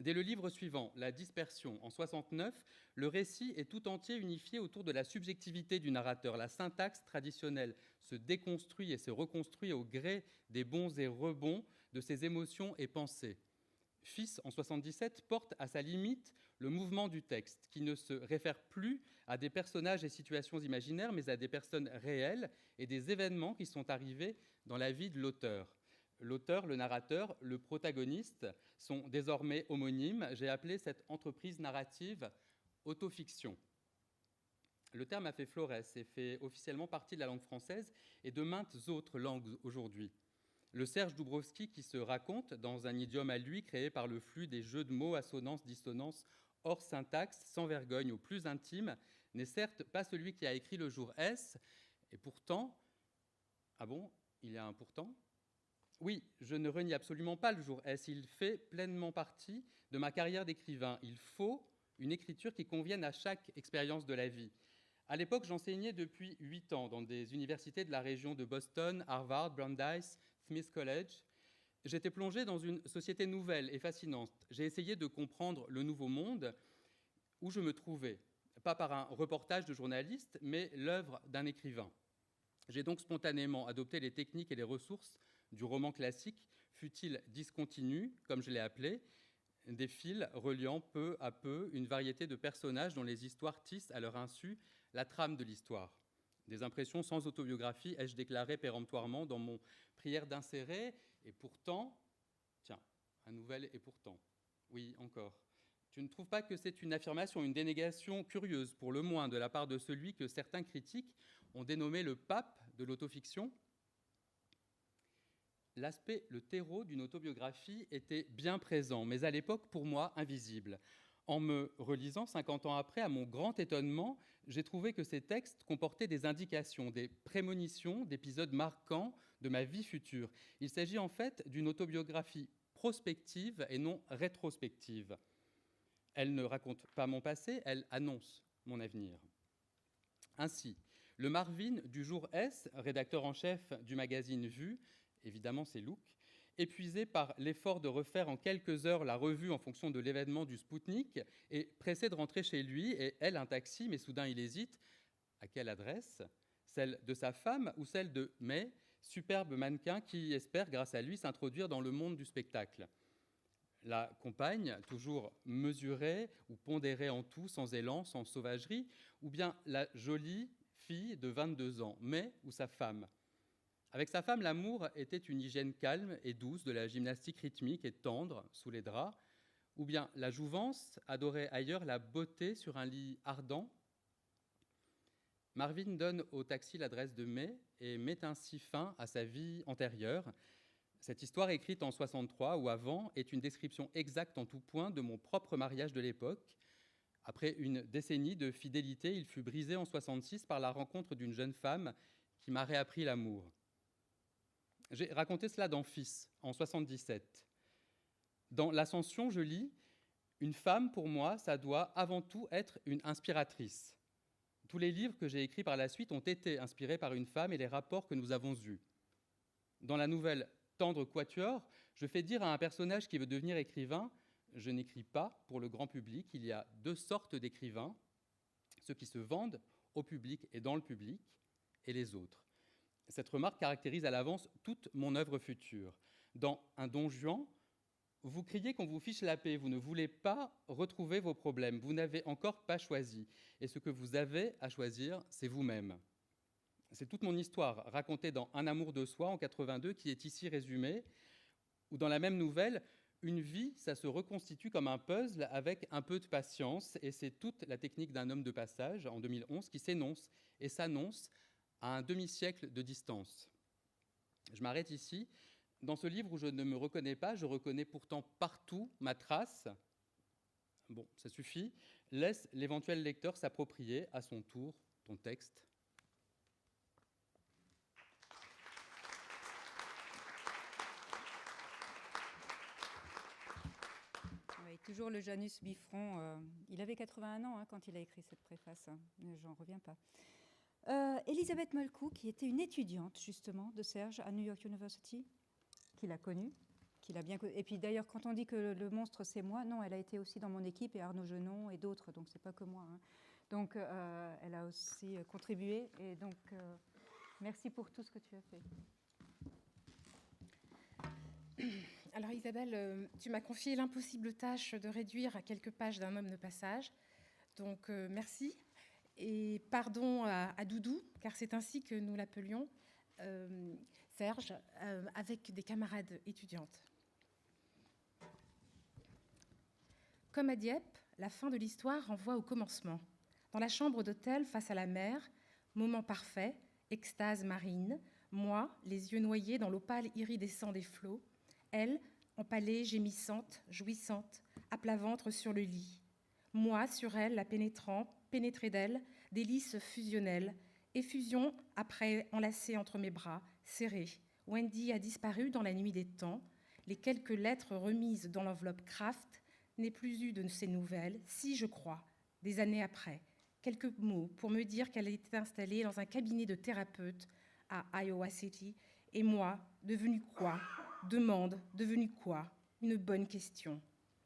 Dès le livre suivant, La dispersion, en 69, le récit est tout entier unifié autour de la subjectivité du narrateur. La syntaxe traditionnelle se déconstruit et se reconstruit au gré des bons et rebonds de ses émotions et pensées. Fils, en 77, porte à sa limite le mouvement du texte, qui ne se réfère plus à des personnages et situations imaginaires, mais à des personnes réelles et des événements qui sont arrivés dans la vie de l'auteur. L'auteur, le narrateur, le protagoniste sont désormais homonymes. J'ai appelé cette entreprise narrative autofiction. Le terme a fait florès et fait officiellement partie de la langue française et de maintes autres langues aujourd'hui. Le Serge Doubrovski qui se raconte dans un idiome à lui, créé par le flux des jeux de mots, assonances, dissonances, hors syntaxe, sans vergogne, au plus intime, n'est certes pas celui qui a écrit Le jour S, et pourtant... Ah bon, il y a un pourtant ? Oui, je ne renie absolument pas Le jour S, il fait pleinement partie de ma carrière d'écrivain. Il faut une écriture qui convienne à chaque expérience de la vie. À l'époque, j'enseignais depuis 8 ans dans des universités de la région de Boston, Harvard, Brandeis, Smith College. J'étais plongé dans une société nouvelle et fascinante. J'ai essayé de comprendre le nouveau monde où je me trouvais, pas par un reportage de journaliste, mais l'œuvre d'un écrivain. J'ai donc spontanément adopté les techniques et les ressources du roman classique, fut-il discontinu, comme je l'ai appelé, des fils reliant peu à peu une variété de personnages dont les histoires tissent à leur insu la trame de l'histoire. Des impressions sans autobiographie, ai-je déclaré péremptoirement dans mon prière d'insérer, et pourtant, tiens, un nouvel et pourtant. Oui, encore. Tu ne trouves pas que c'est une affirmation, une dénégation curieuse, pour le moins, de la part de celui que certains critiques ont dénommé le pape de l'autofiction ? L'aspect, le terreau d'une autobiographie était bien présent, mais à l'époque, pour moi, invisible. En me relisant 50 ans après, à mon grand étonnement, j'ai trouvé que ces textes comportaient des indications, des prémonitions d'épisodes marquants de ma vie future. Il s'agit en fait d'une autobiographie prospective et non rétrospective. Elle ne raconte pas mon passé, elle annonce mon avenir. Ainsi, le Marvin du jour S, rédacteur en chef du magazine Vue, évidemment c'est Look, épuisé par l'effort de refaire en quelques heures la revue en fonction de l'événement du Spoutnik, est pressé de rentrer chez lui, et elle, un taxi, mais soudain il hésite. À quelle adresse ? Celle de sa femme ou celle de May, superbe mannequin qui espère, grâce à lui, s'introduire dans le monde du spectacle ? La compagne, toujours mesurée ou pondérée en tout, sans élan, sans sauvagerie, ou bien la jolie fille de 22 ans, May ou sa femme ? Avec sa femme, l'amour était une hygiène calme et douce, de la gymnastique rythmique et tendre sous les draps, ou bien la jouvence adorait ailleurs la beauté sur un lit ardent. Marvin donne au taxi l'adresse de May et met ainsi fin à sa vie antérieure. Cette histoire écrite en 63 ou avant est une description exacte en tout point de mon propre mariage de l'époque. Après une décennie de fidélité, il fut brisé en 66 par la rencontre d'une jeune femme qui m'a réappris l'amour. J'ai raconté cela dans Fils, en 77. Dans L'Ascension, je lis « Une femme, pour moi, ça doit avant tout être une inspiratrice. Tous les livres que j'ai écrits par la suite ont été inspirés par une femme et les rapports que nous avons eus. Dans la nouvelle Tendre Quatuor, je fais dire à un personnage qui veut devenir écrivain « Je n'écris pas pour le grand public, il y a deux sortes d'écrivains, ceux qui se vendent au public et dans le public, et les autres. » Cette remarque caractérise à l'avance toute mon œuvre future. Dans Un Don Juan, vous criez qu'on vous fiche la paix, vous ne voulez pas retrouver vos problèmes, vous n'avez encore pas choisi. Et ce que vous avez à choisir, c'est vous-même. C'est toute mon histoire, racontée dans Un amour de soi, en 82, qui est ici résumée, où dans la même nouvelle, une vie, ça se reconstitue comme un puzzle avec un peu de patience, et c'est toute la technique d'un homme de passage, en 2011, qui s'énonce et s'annonce à un demi-siècle de distance. Je m'arrête ici. Dans ce livre où je ne me reconnais pas, je reconnais pourtant partout ma trace. Bon, ça suffit. Laisse l'éventuel lecteur s'approprier à son tour ton texte. Oui, toujours le Janus Bifron. Il avait 81 ans quand il a écrit cette préface. J'en reviens pas. Elisabeth Molkou, qui était une étudiante justement de Serge à New York University, qu'il a connue, qu'il a bien connu. Et puis d'ailleurs, quand on dit que le monstre c'est moi, non, elle a été aussi dans mon équipe et Arnaud Genon et d'autres, donc c'est pas que moi. Donc elle a aussi contribué et donc merci pour tout ce que tu as fait. Alors Isabelle, tu m'as confié l'impossible tâche de réduire à quelques pages d'un homme de passage. Donc merci. Et pardon à Doudou, car c'est ainsi que nous l'appelions, Serge, avec des camarades étudiantes. Comme à Dieppe, la fin de l'histoire renvoie au commencement. Dans la chambre d'hôtel face à la mer, moment parfait, extase marine, moi, les yeux noyés dans l'opale iridescent des flots, elle, empalée, gémissante, jouissante, à plat ventre sur le lit. Moi, sur elle, la pénétrant, pénétré d'elle, délices fusionnelles, effusion après enlacée entre mes bras, serrée. Wendy a disparu dans la nuit des temps. Les quelques lettres remises dans l'enveloppe Kraft n'ai plus eu de ces nouvelles, si je crois, des années après. Quelques mots pour me dire qu'elle était installée dans un cabinet de thérapeute à Iowa City. Et moi, devenue quoi? Demande, devenue quoi? Une bonne question.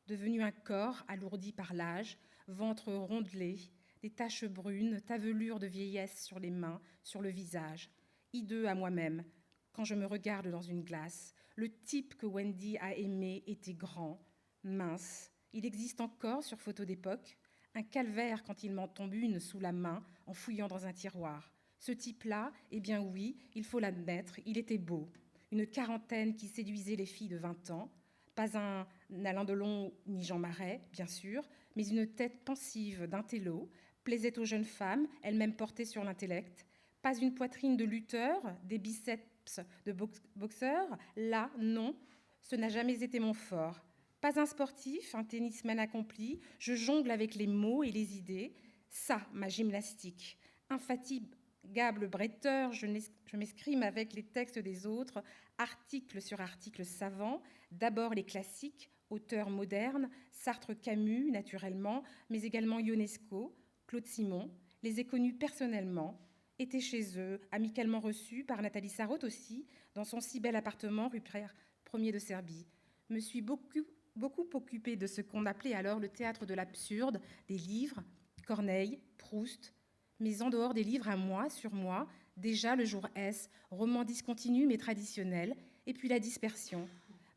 Devenu un corps alourdi par l'âge, ventre rondelé, des taches brunes, tavelure de vieillesse sur les mains, sur le visage. Hideux à moi-même, quand je me regarde dans une glace. Le type que Wendy a aimé était grand, mince. Il existe encore sur photo d'époque. Un calvaire quand il m'en tombe une sous la main en fouillant dans un tiroir. Ce type-là, eh bien oui, il faut l'admettre, il était beau. Une quarantaine qui séduisait les filles de 20 ans. Pas un Alain Delon ni Jean Marais, bien sûr, mais une tête pensive d'intello, plaisait aux jeunes femmes, elles-mêmes portées sur l'intellect. Pas une poitrine de lutteur, des biceps de boxeur. Là, non, ce n'a jamais été mon fort. Pas un sportif, un tennisman accompli. Je jongle avec les mots et les idées. Ça, ma gymnastique. Infatigable bretteur, je m'escrime avec les textes des autres, article sur article savant. D'abord les classiques, auteurs modernes, Sartre, Camus, naturellement, mais également Ionesco, Claude Simon. Les ai connus personnellement, étaient chez eux, amicalement reçus par Nathalie Sarraute aussi, dans son si bel appartement rue Pierre Ier de Serbie. Me suis beaucoup occupée de ce qu'on appelait alors le théâtre de l'absurde, des livres, Corneille, Proust, mais en dehors des livres à moi, sur moi, déjà le jour S, roman discontinu mais traditionnel, et puis la dispersion.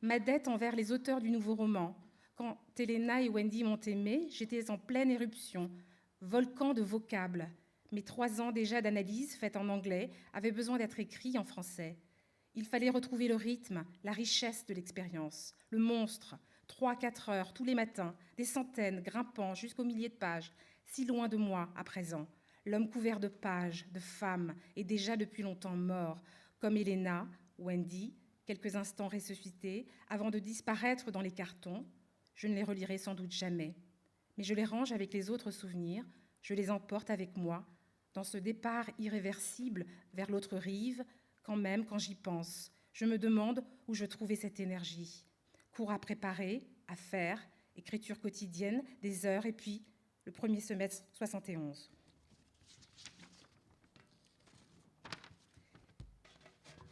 Ma dette envers les auteurs du nouveau roman. Quand Helena et Wendy m'ont aimée, j'étais en pleine éruption, volcan de vocables. Mes 3 ans déjà d'analyse faite en anglais avaient besoin d'être écrits en français. Il fallait retrouver le rythme, la richesse de l'expérience, le monstre, 3-4 heures tous les matins, des centaines grimpant jusqu'aux milliers de pages, si loin de moi à présent. L'homme couvert de pages, de femmes, et déjà depuis longtemps mort, comme Helena, Wendy, quelques instants ressuscités, avant de disparaître dans les cartons. Je ne les relirai sans doute jamais, mais je les range avec les autres souvenirs, je les emporte avec moi, dans ce départ irréversible vers l'autre rive, quand même, quand j'y pense, je me demande où je trouvais cette énergie. Cours à préparer, à faire, écriture quotidienne, des heures, et puis le premier semestre 71.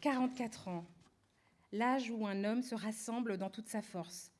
« 44 ans, l'âge où un homme se rassemble dans toute sa force.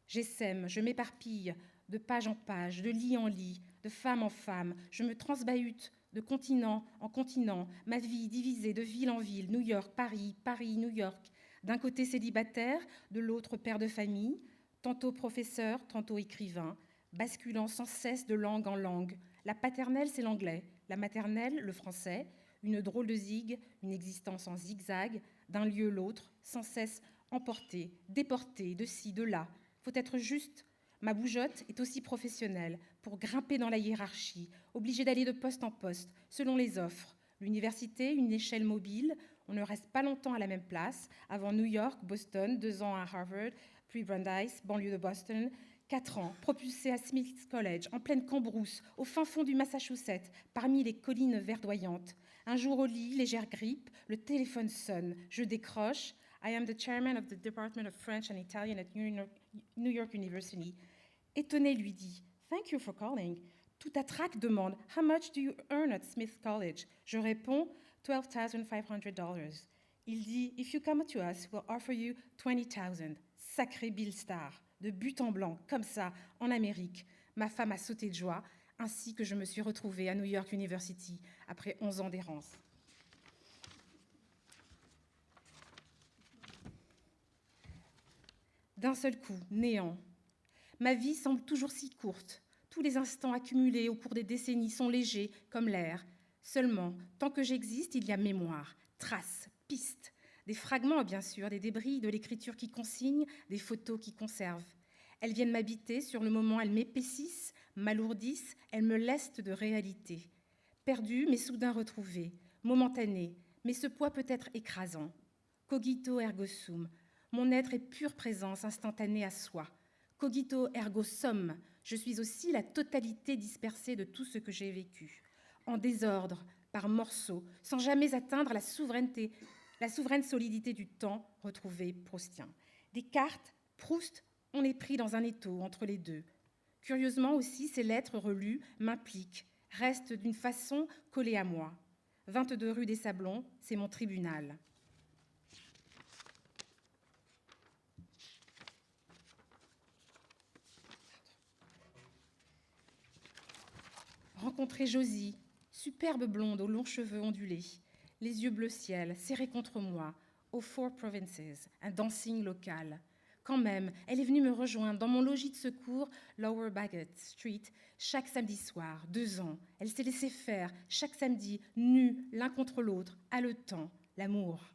J'essaime, je m'éparpille, de page en page, de lit en lit, de femme en femme, je me transbahute de continent en continent, ma vie divisée de ville en ville, New York, Paris, Paris, New York. D'un côté célibataire, de l'autre père de famille, tantôt professeur, tantôt écrivain, basculant sans cesse de langue en langue. La paternelle, c'est l'anglais, la maternelle, le français, une drôle de zigue, une existence en zigzag, d'un lieu l'autre, sans cesse emporté, déporté, de ci, de là. Faut être juste. Ma bougeotte est aussi professionnelle, pour grimper dans la hiérarchie, obligée d'aller de poste en poste, selon les offres. L'université, une échelle mobile, on ne reste pas longtemps à la même place. Avant New York, Boston, 2 ans à Harvard, puis Brandeis, banlieue de Boston, 4 ans, propulsé à Smith College, en pleine cambrousse, au fin fond du Massachusetts, parmi les collines verdoyantes. Un jour au lit, légère grippe, le téléphone sonne, je décroche. I am the chairman of the Department of French and Italian at New York University. Étonné, lui dit, thank you for calling. Tout à trac demande, how much do you earn at Smith College? Je réponds, $12,500. Il dit, if you come to us, we'll offer you 20,000. Sacré Bill Starr, de but en blanc, comme ça, en Amérique. Ma femme a sauté de joie, ainsi que je me suis retrouvée à New York University après 11 ans d'errance. D'un seul coup, néant. Ma vie semble toujours si courte. Tous les instants accumulés au cours des décennies sont légers, comme l'air. Seulement, tant que j'existe, il y a mémoire, traces, pistes. Des fragments, bien sûr, des débris de l'écriture qui consigne, des photos qui conservent. Elles viennent m'habiter, sur le moment, elles m'épaississent, m'alourdissent, elles me lestent de réalité. Perdue, mais soudain retrouvée, momentanée, mais ce poids peut être écrasant. Cogito ergo sum, mon être est pure présence instantanée à soi. Cogito ergo sum, je suis aussi la totalité dispersée de tout ce que j'ai vécu, en désordre, par morceaux, sans jamais atteindre la souveraine solidité du temps retrouvé proustien. Descartes, Proust, on est pris dans un étau entre les deux. Curieusement aussi, ces lettres relues m'impliquent, restent d'une façon collées à moi. 22 rue des Sablons, c'est mon tribunal. Rencontrer Josie, superbe blonde aux longs cheveux ondulés, les yeux bleu ciel, serrés contre moi, aux Four Provinces, un dancing local. Quand même, elle est venue me rejoindre dans mon logis de secours, Lower Bagot Street, chaque samedi soir, 2 ans. Elle s'est laissée faire, chaque samedi, nus, l'un contre l'autre, haletant, l'amour.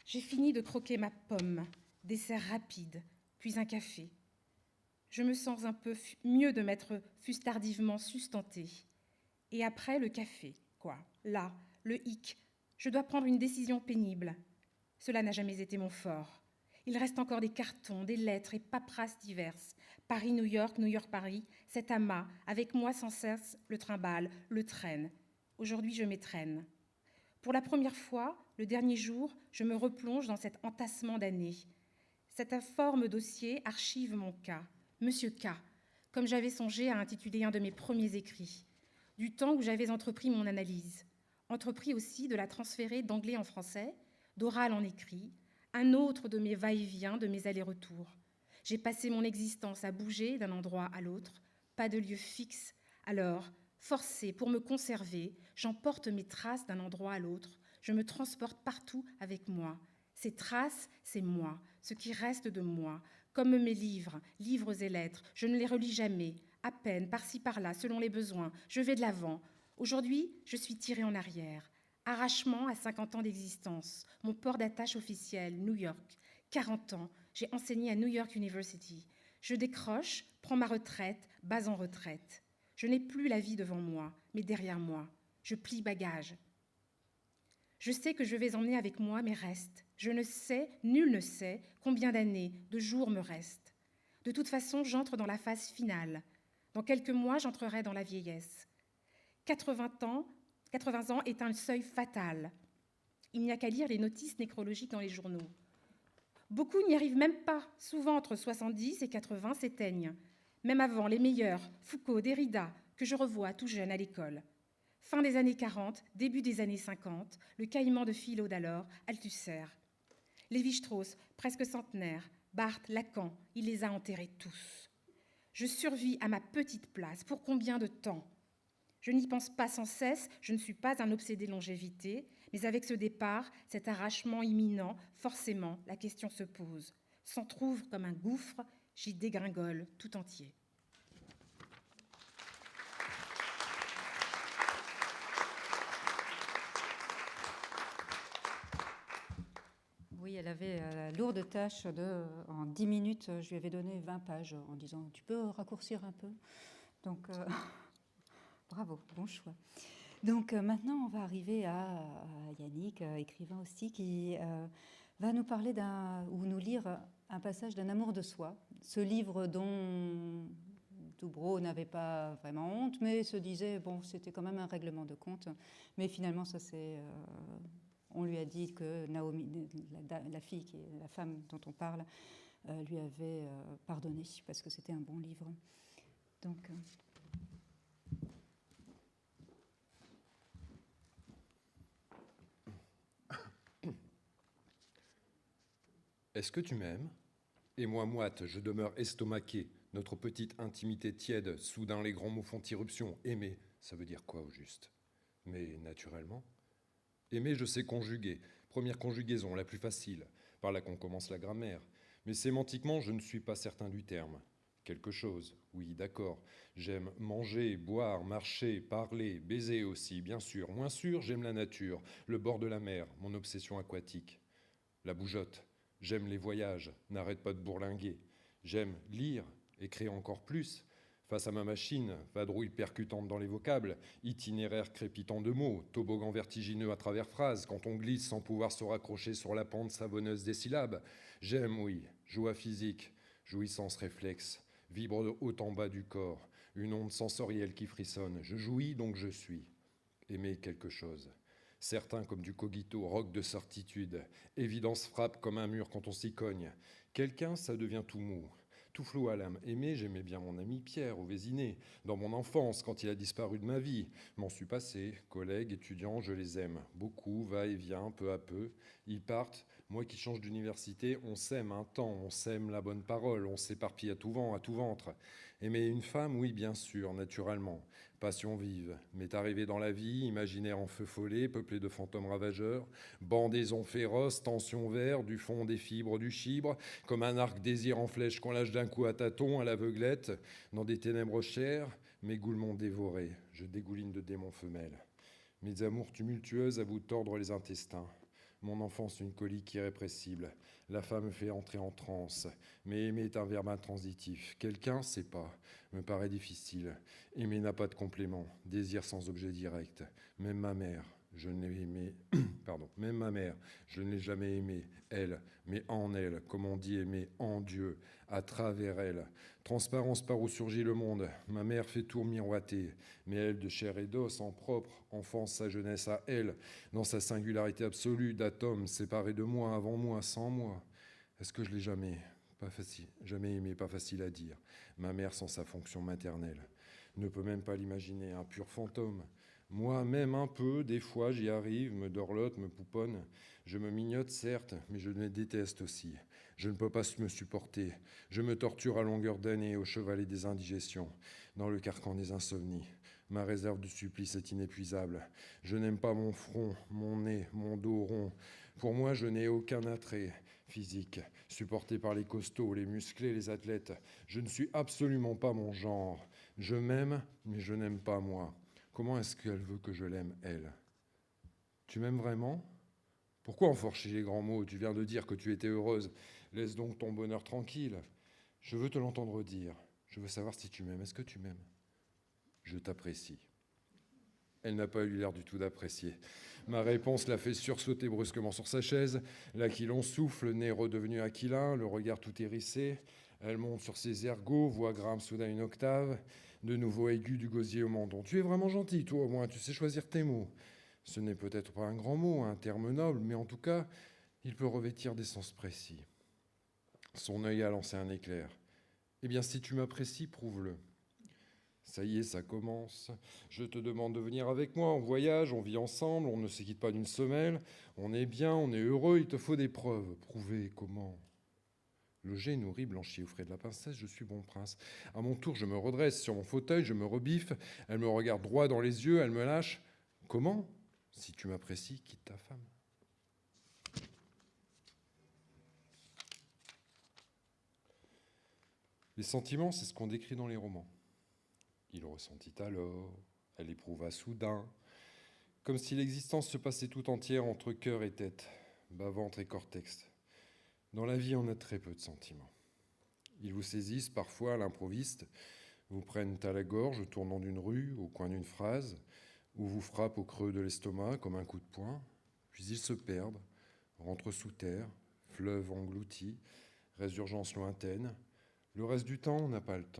J'ai fini de croquer ma pomme, dessert rapide, puis un café. Je me sens un peu mieux de m'être fût tardivement sustentée. Et après, le café, quoi. Là, le hic. Je dois prendre une décision pénible. Cela n'a jamais été mon fort. Il reste encore des cartons, des lettres et paperasses diverses. Paris, New York, New York, Paris. Cet amas, avec moi sans cesse, le trimballe, le traîne. Aujourd'hui, je m'étraîne. Pour la première fois, le dernier jour, je me replonge dans cet entassement d'années. Cet informe dossier archive mon cas. Monsieur K, comme j'avais songé à intituler un de mes premiers écrits, du temps où j'avais entrepris mon analyse, entrepris aussi de la transférer d'anglais en français, d'oral en écrit, un autre de mes va-et-vient, de mes allers-retours. J'ai passé mon existence à bouger d'un endroit à l'autre, pas de lieu fixe. Alors, forcée pour me conserver, j'emporte mes traces d'un endroit à l'autre, je me transporte partout avec moi. Ces traces, c'est moi, ce qui reste de moi. Comme mes livres, livres et lettres, je ne les relis jamais, à peine, par-ci, par-là, selon les besoins. Je vais de l'avant. Aujourd'hui, je suis tirée en arrière. Arrachement à 50 ans d'existence. Mon port d'attache officiel, New York. 40 ans, j'ai enseigné à New York University. Je décroche, prends ma retraite, bas en retraite. Je n'ai plus la vie devant moi, mais derrière moi. Je plie bagage. Je sais que je vais emmener avec moi mes restes. Je ne sais, nul ne sait, combien d'années, de jours me restent. De toute façon, j'entre dans la phase finale. Dans quelques mois, j'entrerai dans la vieillesse. 80 ans est un seuil fatal. Il n'y a qu'à lire les notices nécrologiques dans les journaux. Beaucoup n'y arrivent même pas. Souvent, entre 70 et 80 s'éteignent. Même avant, les meilleurs, Foucault, Derrida, que je revois tout jeune à l'école. Fin des années 40, début des années 50, le caïman de philo d'alors, Althusser. Lévi-Strauss, presque centenaire, Barthes, Lacan, il les a enterrés tous. Je survis à ma petite place. Pour combien de temps ? Je n'y pense pas sans cesse, je ne suis pas un obsédé de longévité, mais avec ce départ, cet arrachement imminent, forcément, la question se pose. S'entr'ouvre comme un gouffre, j'y dégringole tout entier. Oui, elle avait la lourde tâche en 10 minutes, je lui avais donné 20 pages en disant « tu peux raccourcir un peu ?» Donc, bravo, bon choix. Donc maintenant, on va arriver à Yannick, écrivain aussi, qui va nous parler ou nous lire un passage d'un amour de soi. Ce livre dont Doubreau n'avait pas vraiment honte, mais se disait, bon, c'était quand même un règlement de compte. Mais finalement, ça c'est... on lui a dit que Naomi, la fille, qui est la femme dont on parle, lui avait pardonné parce que c'était un bon livre. Donc... Est-ce que tu m'aimes ? Et moi, moite, je demeure estomaqué. Notre petite intimité tiède, soudain les grands mots font irruption. Aimer, ça veut dire quoi au juste ? Mais naturellement. Aimer, je sais conjuguer. Première conjugaison, la plus facile, par là qu'on commence la grammaire. Mais sémantiquement, je ne suis pas certain du terme. Quelque chose, oui, d'accord. J'aime manger, boire, marcher, parler, baiser aussi, bien sûr. Moins sûr, j'aime la nature, le bord de la mer, mon obsession aquatique. La bougeotte. J'aime les voyages, n'arrête pas de bourlinguer. J'aime lire, écrire encore plus. Face à ma machine, vadrouille percutante dans les vocables, itinéraire crépitant de mots, toboggan vertigineux à travers phrases, quand on glisse sans pouvoir se raccrocher sur la pente savonneuse des syllabes. J'aime, oui, joie physique, jouissance réflexe, vibre de haut en bas du corps, une onde sensorielle qui frissonne. Je jouis, donc je suis. Aimer quelque chose. Certains comme du cogito, roc de certitude. Évidence frappe comme un mur quand on s'y cogne. Quelqu'un, ça devient tout mou, tout flou à l'âme. Aimer, j'aimais bien mon ami Pierre au Vésiné. Dans mon enfance, quand il a disparu de ma vie, m'en suis passé. Collègues, étudiants, je les aime. Beaucoup, va-et-vient, peu à peu. Ils partent. Moi qui change d'université, on sème un temps, on sème la bonne parole, on s'éparpille à tout vent, à tout ventre. Aimer une femme, oui, bien sûr, naturellement. Passion vive, m'est arrivé dans la vie, imaginaire en feu follet, peuplé de fantômes ravageurs, bandaison féroce, tension vert, du fond des fibres du chibre, comme un arc désir en flèche qu'on lâche d'un coup à tâtons, à l'aveuglette, dans des ténèbres chères, mes goules m'ont dévoré, je dégouline de démons femelles. Mes amours tumultueuses à vous tordre les intestins. Mon enfance, une colique irrépressible. La femme me fait entrer en transe. Mais aimer est un verbe intransitif. Quelqu'un, c'est pas. Me paraît difficile. Aimer n'a pas de complément. Désir sans objet direct. Même ma mère, je ne l'ai aimée. Même ma mère, je ne l'ai jamais aimée. Elle, mais en elle, comme on dit aimer en Dieu, à travers elle. Transparence par où surgit le monde. Ma mère fait tout miroiter. Mais elle, de chair et d'os, en propre, enfance sa jeunesse à elle, dans sa singularité absolue d'atome séparé de moi, avant moi, sans moi. Est-ce que je l'ai jamais aimé, pas facile à dire. Ma mère sans sa fonction maternelle. Ne peut même pas l'imaginer, un pur fantôme. Moi, même un peu, des fois, j'y arrive, me dorlote, me pouponne. Je me mignote, certes, mais je me déteste aussi. Je ne peux pas me supporter. Je me torture à longueur d'année au chevalet des indigestions, dans le carcan des insomnies. Ma réserve de supplice est inépuisable. Je n'aime pas mon front, mon nez, mon dos rond. Pour moi, je n'ai aucun attrait physique, supporté par les costauds, les musclés, les athlètes. Je ne suis absolument pas mon genre. Je m'aime, mais je n'aime pas moi. Comment est-ce qu'elle veut que je l'aime, elle ? Tu m'aimes vraiment ? Pourquoi enfourcher les grands mots ? Tu viens de dire que tu étais heureuse. Laisse donc ton bonheur tranquille. Je veux te l'entendre dire. Je veux savoir si tu m'aimes. Est-ce que tu m'aimes ? Je t'apprécie. Elle n'a pas eu l'air du tout d'apprécier. Ma réponse l'a fait sursauter brusquement sur sa chaise. L'Aquilon souffle, le nez redevenu aquilin, le regard tout hérissé. Elle monte sur ses ergots, voix grimpe soudain une octave. De nouveau aigu du gosier au menton. Tu es vraiment gentil, toi au moins, tu sais choisir tes mots. Ce n'est peut-être pas un grand mot, un terme noble, mais en tout cas, il peut revêtir des sens précis. Son œil a lancé un éclair. Eh bien, si tu m'apprécies, prouve-le. Ça y est, ça commence. Je te demande de venir avec moi, on voyage, on vit ensemble, on ne se quitte pas d'une semelle. On est bien, on est heureux, il te faut des preuves. Prouver comment ? Le jet nourri blanchi au frais de la princesse, je suis bon prince. À mon tour, je me redresse sur mon fauteuil, je me rebiffe. Elle me regarde droit dans les yeux, elle me lâche. Comment ? Si tu m'apprécies, quitte ta femme. Les sentiments, c'est ce qu'on décrit dans les romans. Il ressentit alors, elle éprouva soudain, comme si l'existence se passait tout entière entre cœur et tête, bas-ventre et cortex. Dans la vie, on a très peu de sentiments. Ils vous saisissent parfois à l'improviste, vous prennent à la gorge au tournant d'une rue, au coin d'une phrase, ou vous frappent au creux de l'estomac comme un coup de poing, puis ils se perdent, rentrent sous terre, fleuve englouti, résurgence lointaine. Le reste du temps, on n'a pas le temps.